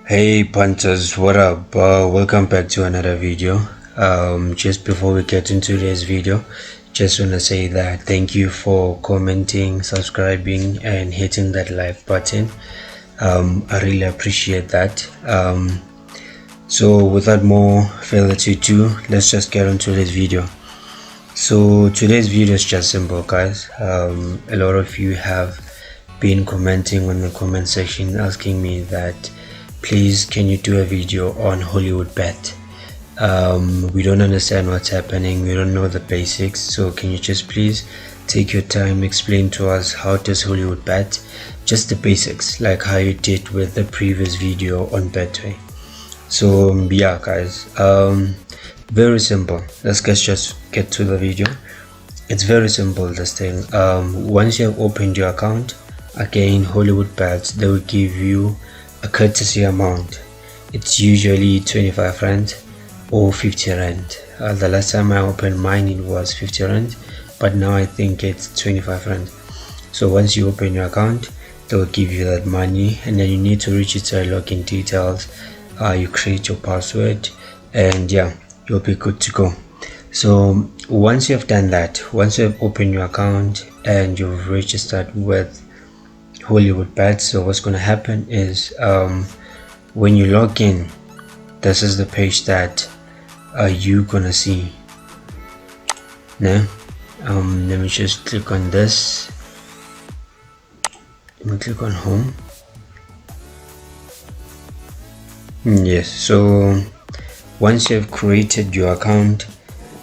Hey Punters, what up? Welcome back to another video. Just before we get into today's video, just want to say that thank you for commenting, subscribing and hitting that like button. I really appreciate that. So without more further ado, let's just get into this video. So today's video is just simple, guys. A lot of you have been commenting on the comment section asking me that please can you do a video on Hollywood bet. We don't understand what's happening, we don't know the basics, so can you just please take your time, explain to us how does Hollywood bet, just the basics like how you did with the previous video on Betway. So yeah guys, very simple. Let's just get to the video. It's very simple, this thing. Once you have opened your account, again Hollywood bets, they will give you a courtesy amount. It's usually 25 rand or 50 rand. The last time I opened mine it was 50 rand, but now I think it's 25 rand. So once you open your account, they will give you that money, and then you need to register login details. You create your password, and yeah, you'll be good to go. So once you have done that, once you have opened your account and you've registered with Hollywood bet, so what's going to happen is when you log in, this is the page that you're gonna see. Now let me just click on this. Let me click on home. Yes, so once you have created your account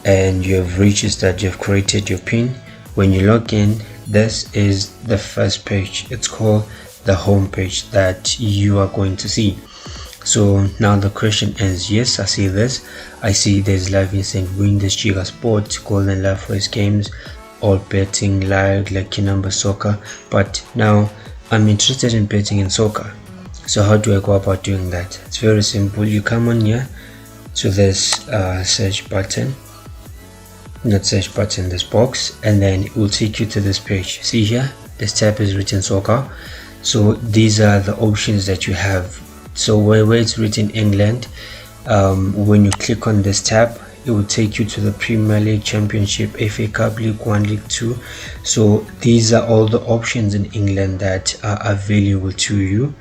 and you have registered, you have created your PIN, when you log in, this is the first page. It's called the home page that you are going to see. So now the question is, yes, I see this. I see there's live instant win, this Giga Sport, golden life race games, all betting, live, lucky number, soccer. But now I'm interested in betting in soccer. So how do I go about doing that? It's very simple. You come on here to this search button, not search button, this box, and then it will take you to this page. See here, this tab is written soccer. So these are the options that you have. So where it's written England, when you click on this tab, it will take you to the Premier League, Championship, FA Cup, League 1, League 2. So these are all the options in England that are available to you,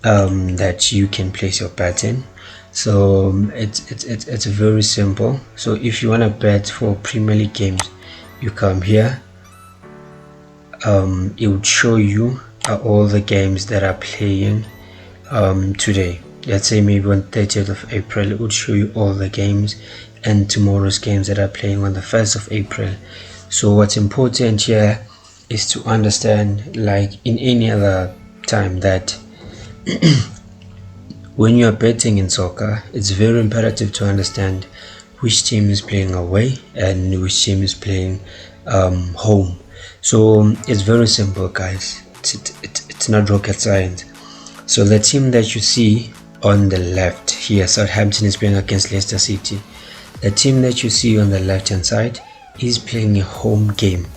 that you can place your bet in. So it's very simple. So if you want to bet for Premier League games, you come here. It would show you all the games that are playing today. Let's say maybe on 30th of April, it would show you all the games, and tomorrow's games that are playing on the 1st of April. So what's important here is to understand, like in any other time, that when you are betting in soccer, it's very imperative to understand which team is playing away and which team is playing home. So it's very simple, guys. It's not rocket science. So the team that you see on the left here, Southampton is playing against Leicester City. The team that you see on the left hand side is playing a home game.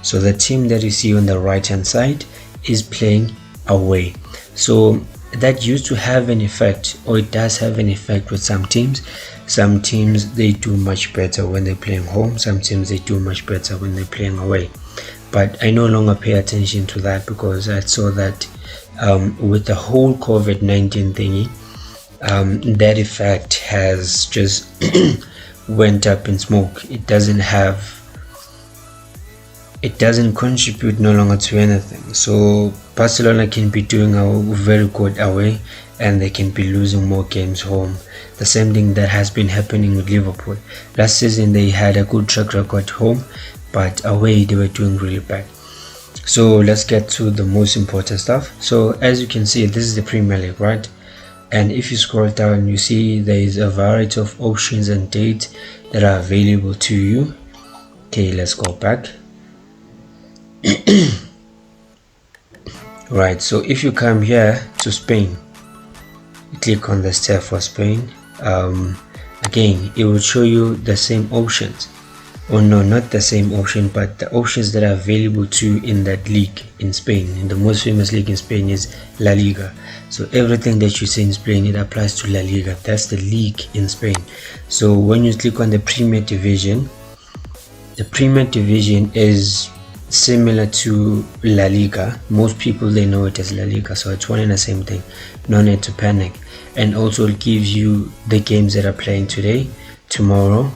So the team that you see on the right hand side is playing away. So that used to have an effect, or it does have an effect with some teams. Some teams, they do much better when they're playing home. Some teams, they do much better when they're playing away. But I no longer pay attention to that, because I saw that with the whole COVID-19 thingy, that effect has just went up in smoke. It doesn't contribute no longer to anything. So Barcelona can be doing a very good away, and they can be losing more games home. The same thing that has been happening with Liverpool. Last season they had a good track record home, but away they were doing really bad. So let's get to the most important stuff. So as you can see, this is the Premier League, right? And if you scroll down, you see there is a variety of options and dates that are available to you. Okay, let's go back. Right, so if you come here to Spain, you click on the tab for Spain. Again, it will show you the same options. or no, not the same option, but the options that are available to you in that league in Spain. And the most famous league in Spain is La Liga. So everything that you see in Spain, it applies to La Liga. That's the league in Spain. So when you click on the Premier Division, the Premier Division is similar to La Liga. Most people, they know it as La Liga, so it's one and the same thing. No need to panic. And also it gives you the games that are playing today, tomorrow.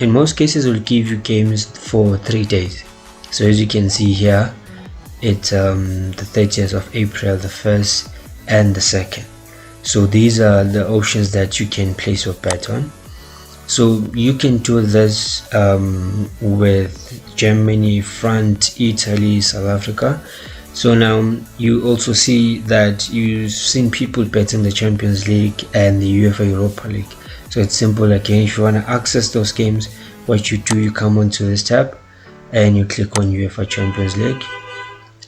In most cases it will give you games for 3 days. So as you can see here, it's the 30th of April, the 1st and the 2nd. So these are the options that you can place your bet on. So you can do this with Germany, France, Italy, South Africa. So now you also see that you've seen people betting the Champions League and the UEFA Europa League. So it's simple again. If you want to access those games, what you do, you come onto this tab and you click on UEFA Champions League,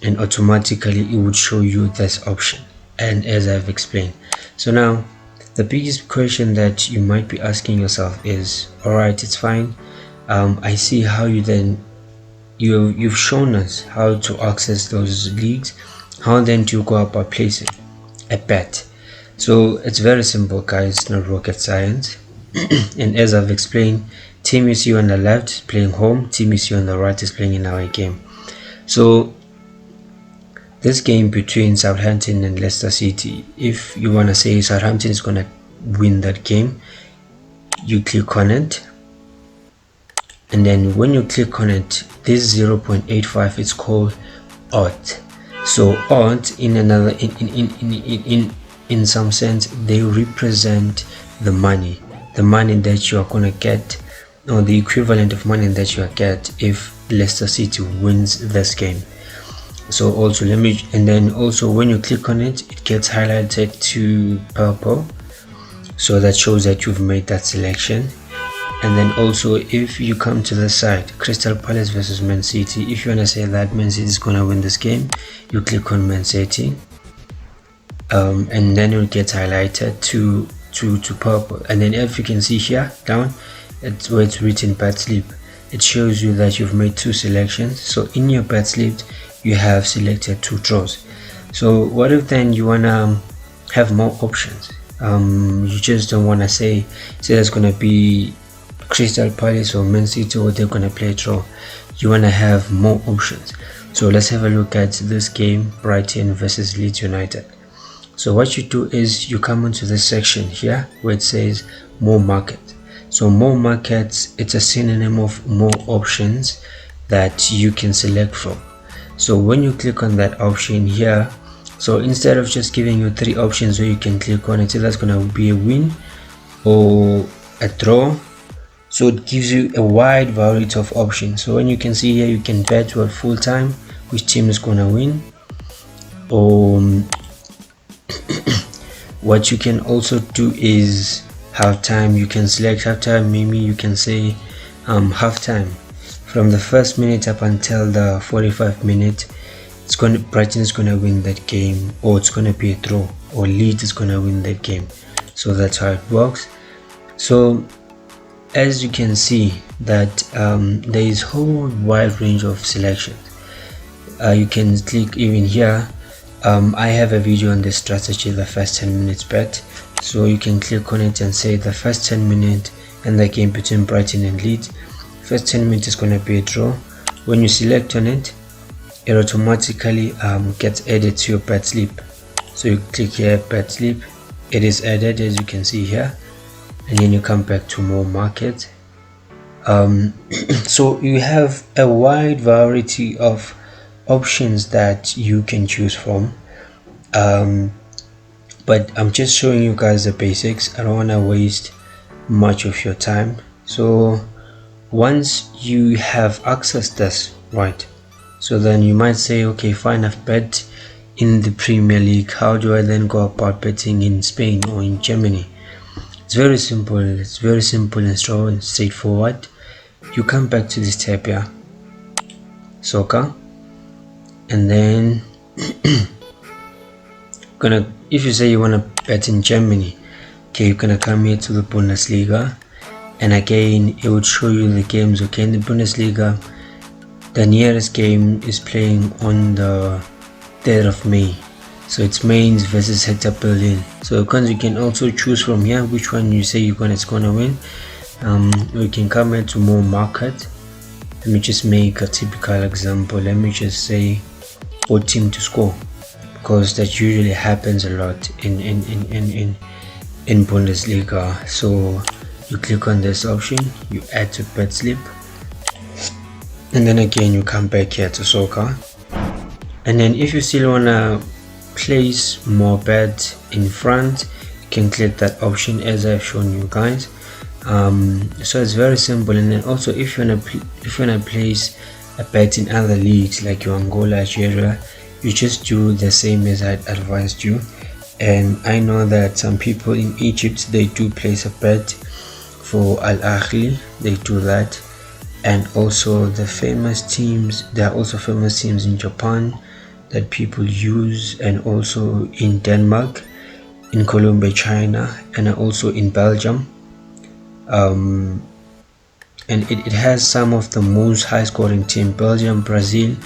and automatically it would show you this option, and as I've explained. So now the biggest question that you might be asking yourself is, alright, it's fine, I see how you then you've shown us how to access those leagues. How then do you go about placing a bet? So it's very simple, guys. It's not rocket science. And as I've explained, team you see on the left is playing home, team you see on the right is playing in away game. So this game between Southampton and Leicester City, if you want to say Southampton is going to win that game, you click on it, and then when you click on it, this 0.85 is called odd. So odd in another in some sense, they represent the money that you are going to get, or the equivalent of money that you get if Leicester City wins this game. So also and then also when you click on it, it gets highlighted to purple, so that shows that you've made that selection. And then also if you come to the side, Crystal Palace versus Man City, if you want to say that Man City is going to win this game, you click on Man City, and then it will get highlighted to purple. And then if you can see here down, it's where it's written bet slip, it shows you that you've made 2 selections. So in your bet slip you have selected 2 draws. So what if then you want to have more options? You just don't want to say there's going to be Crystal Palace or Man City, or they're going to play a draw. You want to have more options. So let's have a look at this game, Brighton versus Leeds United. So what you do is you come into this section here where it says more market. So more markets, it's a synonym of more options that you can select from. So when you click on that option here, so instead of just giving you 3 options where you can click on it, so that's going to be a win or a draw. So it gives you a wide variety of options. So when you can see here, you can bet what full time, which team is going to win, or what you can also do is halftime. You can select halftime. Maybe you can say halftime from the 1st minute up until the 45th minute. Brighton is going to win that game, or it's going to be a draw, or Leeds is going to win that game. So that's how it works. So as you can see that there is a whole wide range of selections. You can click even here. I have a video on this strategy, the first 10 minutes bet. So you can click on it and say the first 10 minutes and the game between Brighton and Leeds. First 10 minutes is going to be a draw. When you select on it, it automatically gets added to your bet slip. So you click here, bet slip, it is added as you can see here, and then you come back to more market. So you have a wide variety of options that you can choose from, but I'm just showing you guys the basics. I don't want to waste much of your time. So once you have accessed this, right, so then you might say, okay, fine, I've bet in the Premier League. How do I then go about betting in Spain or in Germany? It's very simple. It's very simple and straightforward. You come back to this tab here, soccer, and then if you say you want to bet in Germany, okay, you're gonna come here to the Bundesliga, and again it would show you the games. Okay, in the Bundesliga, the nearest game is playing on the 3rd of May, so it's Mainz versus Hertha Berlin. So because you can also choose from here which one you say it's gonna win. We can come into more market. Let me just make a typical example. Let me just say what team to score, because that usually happens a lot in Bundesliga. So you click on this option, you add to bet slip, and then again you come back here to soccer, and then if you still wanna place more bets in front, you can click that option as I've shown you guys. So it's very simple. And then also if you wanna place a bet in other leagues like your Angola, Algeria, you just do the same as I advised you. And I know that some people in Egypt, they do place a bet for Al Ahly, they do that. And also the famous teams, there are also famous teams in Japan that people use, and also in Denmark, in Colombia, China, and also in Belgium. And it has some of the most high scoring teams: Belgium, Brazil,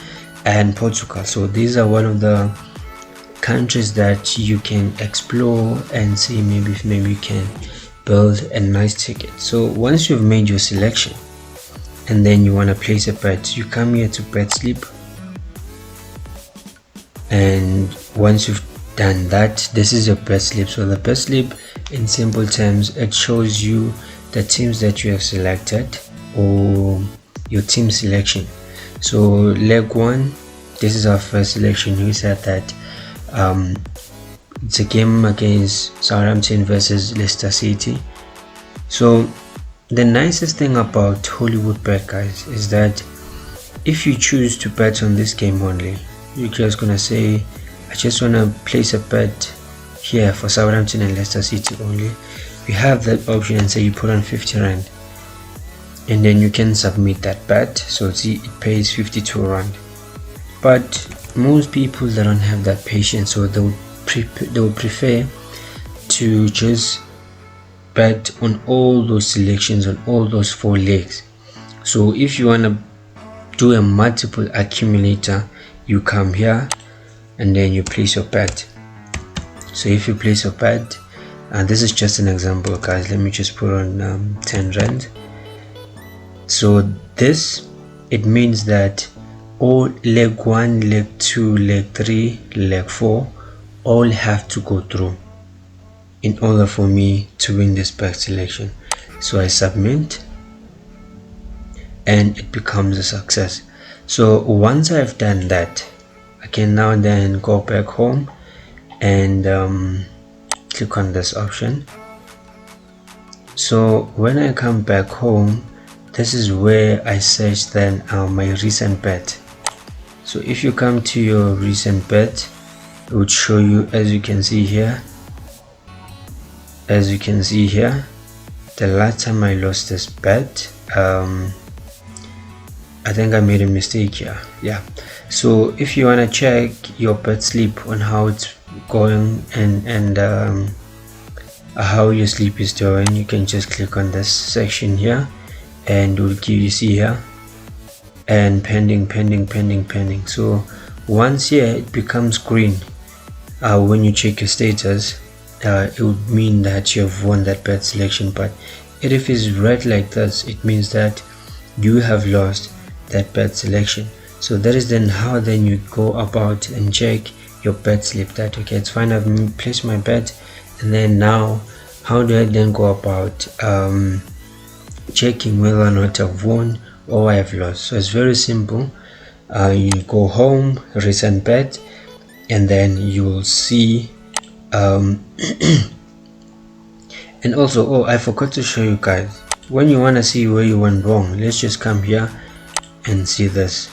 and Portugal. So these are one of the countries that you can explore and see maybe you can build a nice ticket. So once you've made your selection and then you want to place a bet, you come here to bet slip, and once you've done that, this is your bet slip. So the bet slip, in simple terms, it shows you the teams that you have selected or your team selection. So leg 1, this is our first selection. We said that it's a game against Southampton versus Leicester City. So the nicest thing about Hollywood bet, guys, is that if you choose to bet on this game only, you're just gonna say, I just want to place a bet here for Southampton and Leicester City only. You have that option, and say you put on 50 rand, and then you can submit that bet. So see, it pays 52 rand. But most people, they don't have that patience, so they would prefer to just bet on all those selections, on all those 4 legs. So if you want to do a multiple accumulator, you come here and then you place your bet. So if you place your bet, and this is just an example, guys, let me just put on 10 rand. So this, it means that all leg 1, leg 2, leg 3, leg 4 all have to go through in order for me to win this bet selection. So I submit and it becomes a success. So once I've done that, I can now then go back home and click on this option. So when I come back home, this is where I search then my recent bet. So if you come to your recent bet, it would show you, as you can see here, the last time I lost this bet, I think I made a mistake here. Yeah, so if you want to check your bet slip on how it's going and how your sleep is doing, you can just click on this section here, and it will give you, see here, and pending. So once here it becomes green, when you check your status, it would mean that you have won that bet selection. But if it's red like this, it means that you have lost that bet selection. So that is then how then you go about and check your bet slip, that okay, it's fine, I've placed my bet, and then now how do I then go about checking whether or not I've won or I've lost? So it's very simple. You go home, recent bet, and then you will see and also, oh, I forgot to show you guys, when you want to see where you went wrong, let's just come here and see this.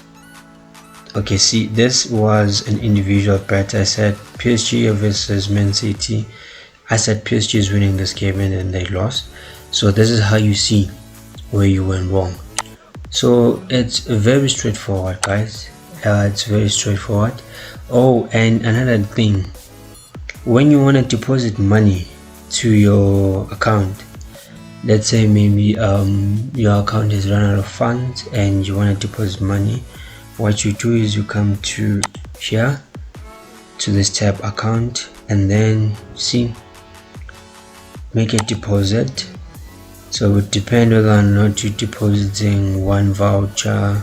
Okay, see, this was an individual bet. I said PSG versus Man City. I said PSG is winning this game, and then they lost. So this is how you see where you went wrong. So it's very straightforward, guys. It's very straightforward. Oh, and another thing, when you want to deposit money to your account, let's say maybe your account has run out of funds and you want to deposit money. What you do is you come to here to this tab account, and then see, make a deposit. So it would depend whether or not you're depositing one voucher,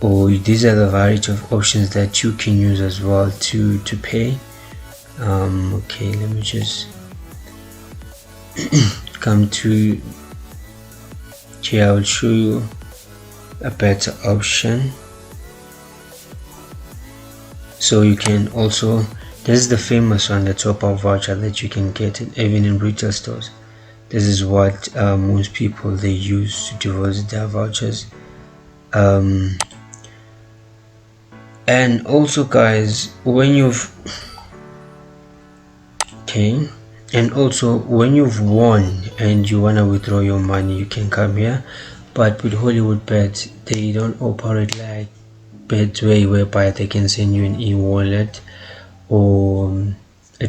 or these are the variety of options that you can use as well to pay. Okay, let me just come to here. I'll show you a better option. So you can also, this is the famous one, the top-up voucher that you can get it even in retail stores. This is what most people they use to deposit their vouchers. And also guys, when you've and also when you've won and you want to withdraw your money, you can come here. But with Hollywood bets, they don't operate like Betway, whereby they can send you an e-wallet or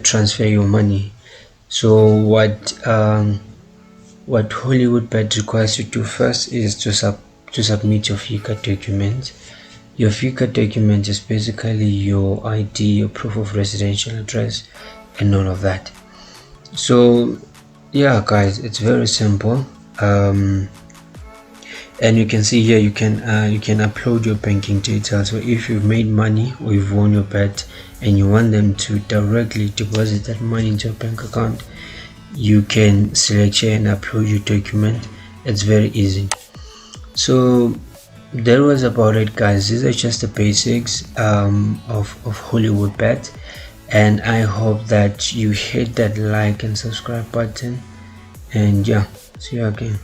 transfer your money. So what Hollywood bet requires you to do first is to submit your FICA document. Your FICA document is basically your ID, your proof of residential address, and all of that. So yeah guys, it's very simple. And you can see here you can upload your banking details. So if you've made money or you've won your bet and you want them to directly deposit that money into your bank account, you can select here and upload your document. It's very easy. So that was about it guys. These are just the basics of Hollywood bet, and I hope that you hit that like and subscribe button, and yeah, see you again.